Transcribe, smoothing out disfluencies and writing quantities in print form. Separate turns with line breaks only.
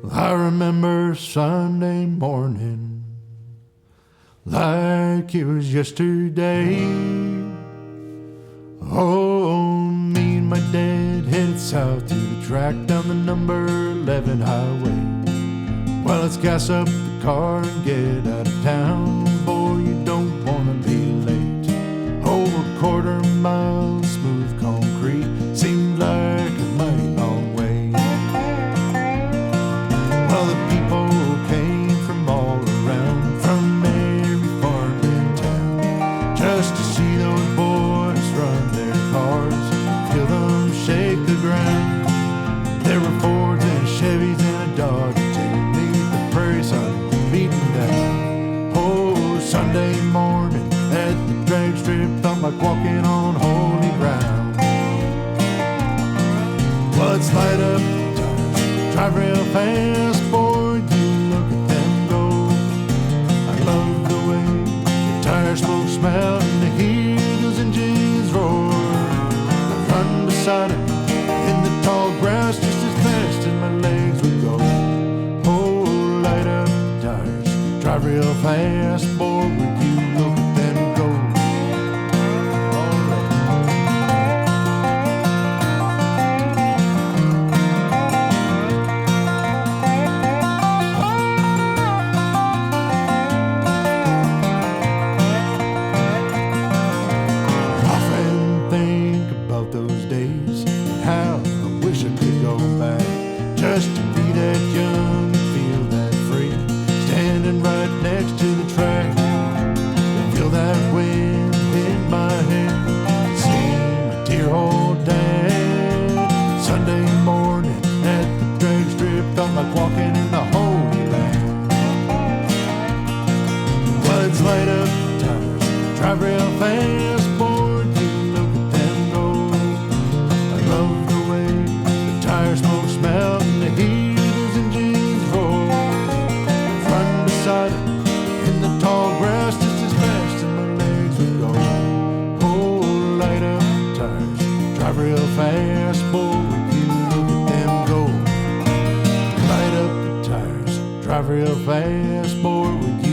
I remember Sunday morning like it was yesterday. Oh, me and my dad headed south to the track down the number 11 highway. Well, let's gas up the car and get out of town. Boy, you don't wanna be late. Over a quarter mile, smooth concrete seemed like a mighty long way. Well, the people came from all around, from every farm in town, just to see those boys run their cars, feel them shake the ground. There were Fords and Chevys and a Dodge to meet the prairie sun beating down. Oh, Sunday morning at the drag strip felt like walking on holy ground. Well, let's light up the tires, drive real fast, boy, you look at them go. I love the way the tire smoke smell and to hear those engines roar. I run beside it in the tall grass just as fast as my legs would go. Oh, light up the tires, drive real fast, boy, would you look at them go. Those days, how I wish I could go back, just to be that young and feel that free, standing right next to the track, and feel that wind in my hair, see my dear old dad. Sunday morning at the drag strip felt like walking in the Holy Land. Well, let's light up the tires, drive real fast, boy. Smoke smell and the heat of those engines roar. Run beside it in the tall grass just as fast as my legs would go. Oh, light up the tires, drive real fast, boy, would you look at them go. Light up the tires, drive real fast, boy, would you